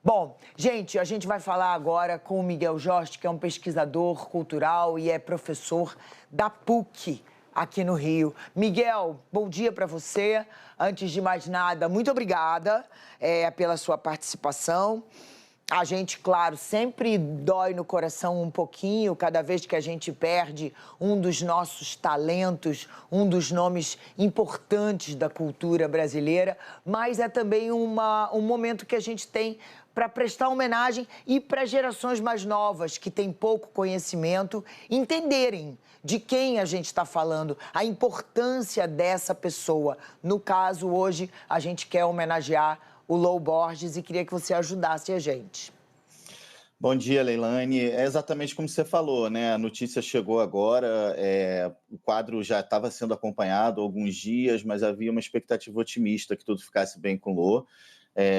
Bom, gente, a gente vai falar agora com o Miguel Jorge, que é um pesquisador cultural e é professor da PUC aqui no Rio. Miguel, bom dia para você. Antes de mais nada, muito obrigada pela sua participação. A gente, claro, sempre dói no coração um pouquinho cada vez que a gente perde um dos nossos talentos, um dos nomes importantes da cultura brasileira, mas é também um momento que a gente tem para prestar homenagem e para gerações mais novas que têm pouco conhecimento entenderem de quem a gente está falando, a importância dessa pessoa. No caso, hoje, a gente quer homenagear o Lô Borges e queria que você ajudasse a gente. Bom dia, Leilane. É exatamente como você falou, né? A notícia chegou agora, o quadro já estava sendo acompanhado há alguns dias, mas havia uma expectativa otimista que tudo ficasse bem com o Lô.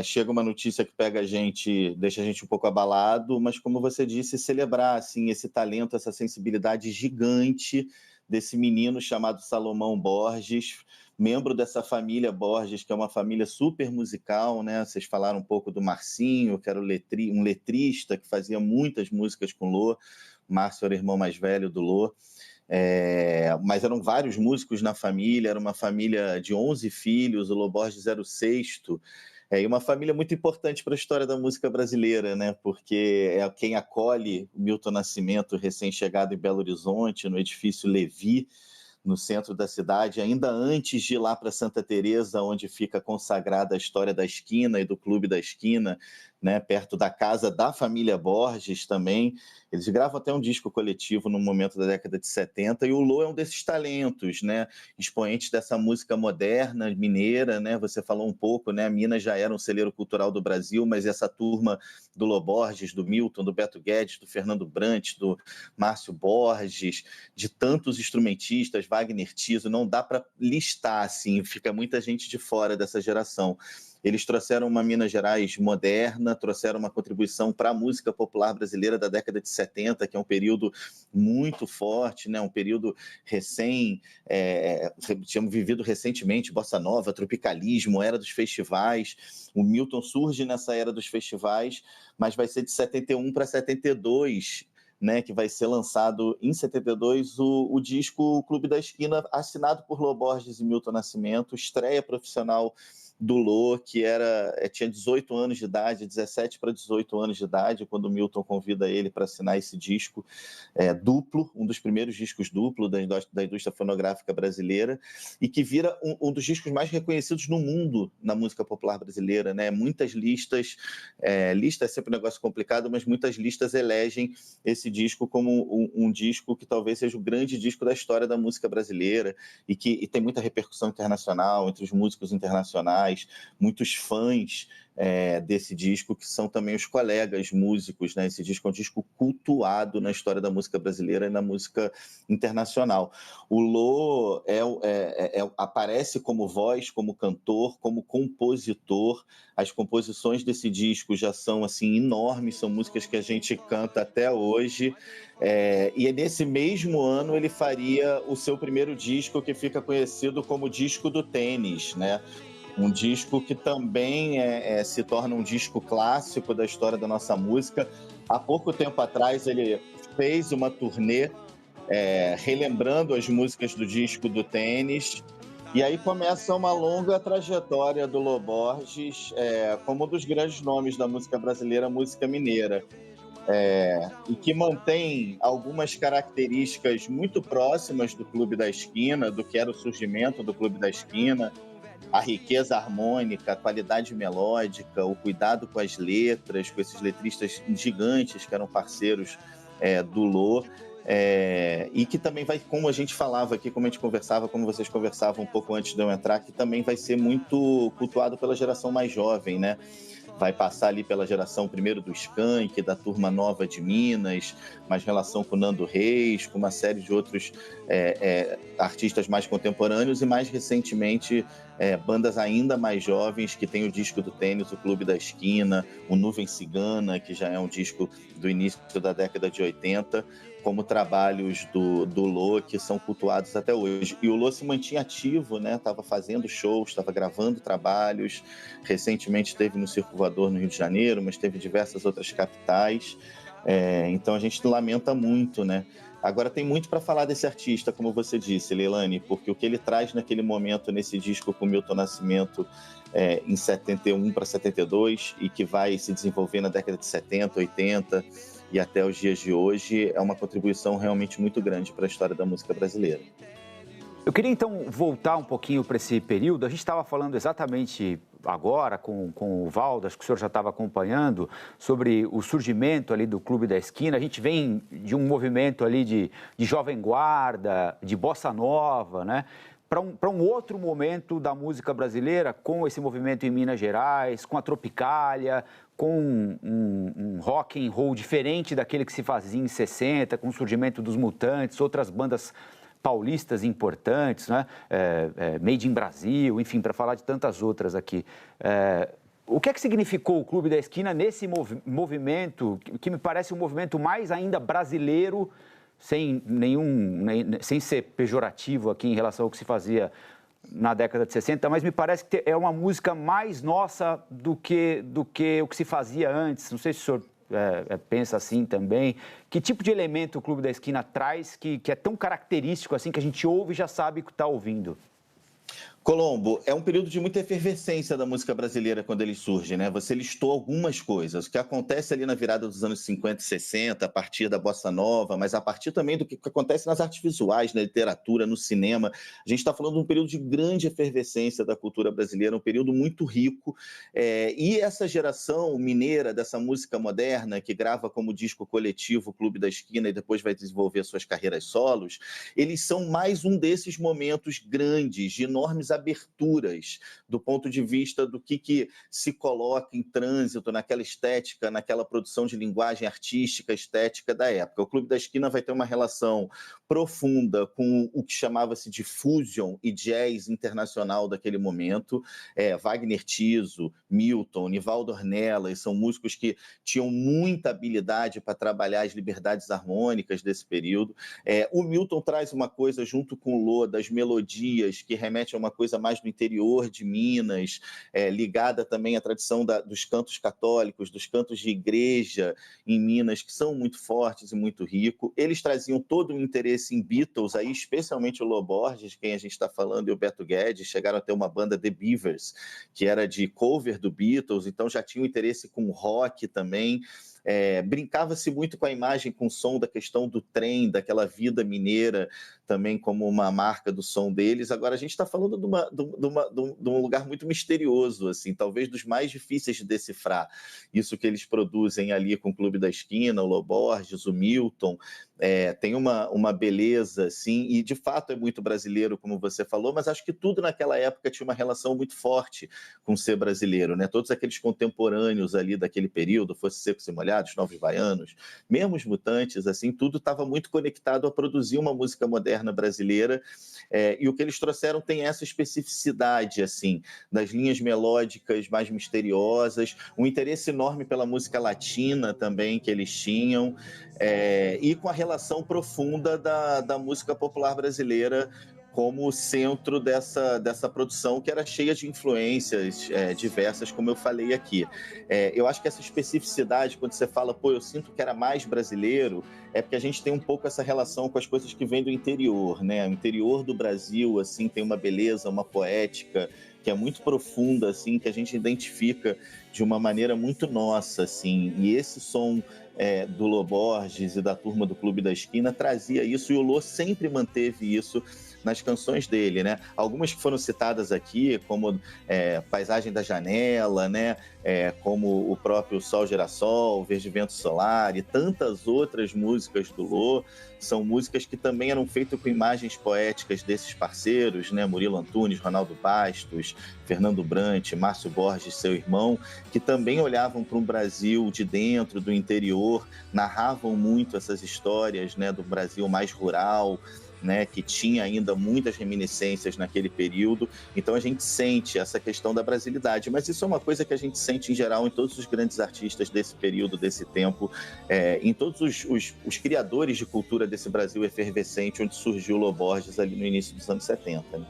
Chega uma notícia que pega a gente, deixa a gente um pouco abalado, mas como você disse, celebrar assim, esse talento, essa sensibilidade gigante desse menino chamado Salomão Borges, membro dessa família Borges, que é uma família super musical, né? Vocês falaram um pouco do Marcinho, que era um letrista que fazia muitas músicas com Lô. Márcio era o irmão mais velho do Lô. Mas eram vários músicos na família, era uma família de 11 filhos, o Lô Borges era o sexto. E uma família muito importante para a história da música brasileira, né? Porque é quem acolhe o Milton Nascimento, recém-chegado em Belo Horizonte, no edifício Levi, no centro da cidade, ainda antes de ir lá para Santa Teresa, onde fica consagrada a história da esquina e do Clube da Esquina, né, perto da casa da família Borges também. Eles gravam até um disco coletivo no momento da década de 70, e o Lô é um desses talentos, né, expoentes dessa música moderna, mineira, né, você falou um pouco, né, Minas já era um celeiro cultural do Brasil, mas essa turma do Lô Borges, do Milton, do Beto Guedes, do Fernando Brant, do Márcio Borges, de tantos instrumentistas, Wagner Tiso, não dá para listar, assim, fica muita gente de fora dessa geração. Eles trouxeram uma Minas Gerais moderna, trouxeram uma contribuição para a música popular brasileira da década de 70, que é um período muito forte, né? Um período tínhamos vivido recentemente bossa nova, tropicalismo, era dos festivais. O Milton surge nessa era dos festivais, mas vai ser de 71 para 72, né, que vai ser lançado em 72 o disco Clube da Esquina, assinado por Lô Borges e Milton Nascimento, estreia profissional do Lô, que tinha 18 anos de idade, 17 para 18 anos de idade, quando o Milton convida ele para assinar esse disco duplo, um dos primeiros discos duplo da indústria fonográfica brasileira, e que vira um dos discos mais reconhecidos no mundo na música popular brasileira, né? Muitas listas, lista é sempre um negócio complicado, mas muitas listas elegem esse disco como um disco que talvez seja o grande disco da história da música brasileira e tem muita repercussão internacional entre os músicos internacionais, muitos fãs desse disco, que são também os colegas músicos, né? Esse disco é um disco cultuado na história da música brasileira e na música internacional. O Lô aparece como voz, como cantor, como compositor. As composições desse disco já são assim enormes, são músicas que a gente canta até hoje. E nesse mesmo ano ele faria o seu primeiro disco, que fica conhecido como Disco do Tênis, né? Um disco que também se torna um disco clássico da história da nossa música. Há pouco tempo atrás ele fez uma turnê relembrando as músicas do disco do Tênis, e aí começa uma longa trajetória do Lô Borges como um dos grandes nomes da música brasileira, música mineira. E que mantém algumas características muito próximas do Clube da Esquina, do que era o surgimento do Clube da Esquina, a riqueza harmônica, a qualidade melódica, o cuidado com as letras, com esses letristas gigantes que eram parceiros do Lô, e que também vai, como a gente falava aqui, como a gente conversava, como vocês conversavam um pouco antes de eu entrar, que também vai ser muito cultuado pela geração mais jovem, né? Vai passar ali pela geração primeiro do Skank, da Turma Nova de Minas, mais relação com o Nando Reis, com uma série de outros artistas mais contemporâneos, e mais recentemente bandas ainda mais jovens, que tem o disco do Tênis, o Clube da Esquina, o Nuvem Cigana, que já é um disco do início da década de 80, como trabalhos do Lô, que são cultuados até hoje. E o Lô se mantinha ativo, né? Estava fazendo shows, estava gravando trabalhos. Recentemente esteve no Circo Voador no Rio de Janeiro, mas teve diversas outras capitais. Então a gente lamenta muito, né? Agora tem muito para falar desse artista, como você disse, Leilani, porque o que ele traz naquele momento, nesse disco com Milton Nascimento, em 71 para 72, e que vai se desenvolver na década de 70, 80 e até os dias de hoje, é uma contribuição realmente muito grande para a história da música brasileira. Eu queria então voltar um pouquinho para esse período. A gente estava falando exatamente agora com o Valdo, acho que o senhor já estava acompanhando, sobre o surgimento ali do Clube da Esquina. A gente vem de um movimento ali de Jovem Guarda, de Bossa Nova, né? Para um outro momento da música brasileira, com esse movimento em Minas Gerais, com a Tropicália, com um rock and roll diferente daquele que se fazia em 60, com o surgimento dos Mutantes, outras bandas paulistas importantes, né? Made in Brasil, enfim, para falar de tantas outras aqui. O que é que significou o Clube da Esquina nesse movimento, que me parece um movimento mais ainda brasileiro, sem ser pejorativo aqui em relação ao que se fazia na década de 60, mas me parece que é uma música mais nossa do que o que se fazia antes. Não sei se o senhor pensa assim também. Que tipo de elemento o Clube da Esquina traz que é tão característico assim, que a gente ouve e já sabe o que está ouvindo? Colombo, é um período de muita efervescência da música brasileira quando ele surge, né? Você listou algumas coisas. O que acontece ali na virada dos anos 50 e 60, a partir da Bossa Nova, mas a partir também do que acontece nas artes visuais, na literatura, no cinema. A gente está falando de um período de grande efervescência da cultura brasileira, um período muito rico. E essa geração mineira dessa música moderna, que grava como disco coletivo o Clube da Esquina e depois vai desenvolver suas carreiras solos, eles são mais um desses momentos grandes, de enormes aberturas do ponto de vista do que se coloca em trânsito naquela estética, naquela produção de linguagem artística, estética da época. O Clube da Esquina vai ter uma relação profunda com o que chamava-se de fusion e jazz internacional daquele momento. Wagner Tiso, Milton, Nivaldo Ornelas, são músicos que tinham muita habilidade para trabalhar as liberdades harmônicas desse período. O Milton traz uma coisa junto com o Lô, das melodias, que remete a uma coisa mais do interior de Minas, ligada também à tradição dos cantos católicos, dos cantos de igreja em Minas, que são muito fortes e muito ricos. Eles traziam todo um interesse em Beatles, aí, especialmente o Lô Borges, quem a gente está falando, e o Beto Guedes, chegaram a ter uma banda The Beavers, que era de cover do Beatles, então já tinha um interesse com rock também. Brincava-se muito com a imagem, com o som da questão do trem, daquela vida mineira, também como uma marca do som deles. Agora, a gente está falando de um lugar muito misterioso, assim, talvez dos mais difíceis de decifrar. Isso que eles produzem ali com o Clube da Esquina, o Lô Borges, o Milton, tem uma beleza, assim, e de fato é muito brasileiro, como você falou, mas acho que tudo naquela época tinha uma relação muito forte com ser brasileiro, né? Todos aqueles contemporâneos ali daquele período, Fosse Secos e Molhados, Novos Baianos, mesmo os Mutantes, assim, tudo estava muito conectado a produzir uma música moderna brasileira, e o que eles trouxeram tem essa especificidade, assim, das linhas melódicas mais misteriosas, um interesse enorme pela música latina também que eles tinham, e com a relação profunda da música popular brasileira como centro dessa produção, que era cheia de influências diversas, como eu falei aqui. Eu acho que essa especificidade, quando você fala, eu sinto que era mais brasileiro, é porque a gente tem um pouco essa relação com as coisas que vêm do interior, né? O interior do Brasil, assim, tem uma beleza, uma poética que é muito profunda, assim, que a gente identifica de uma maneira muito nossa, assim, e esse som do Lô Borges e da turma do Clube da Esquina trazia isso, e o Lô sempre manteve isso nas canções dele, né? Algumas que foram citadas aqui, como Paisagem da Janela, né? Como o próprio Sol Girassol, Verde Vento Solar e tantas outras músicas do Lô, são músicas que também eram feitas com imagens poéticas desses parceiros, né? Murilo Antunes, Ronaldo Bastos, Fernando Brant, Márcio Borges, seu irmão, que também olhavam para um Brasil de dentro, do interior, narravam muito essas histórias, né? Do Brasil mais rural, né, que tinha ainda muitas reminiscências naquele período. Então a gente sente essa questão da brasilidade, mas isso é uma coisa que a gente sente em geral em todos os grandes artistas desse período, desse tempo, em todos os criadores de cultura desse Brasil efervescente, onde surgiu o Lô Borges ali no início dos anos 70. Né?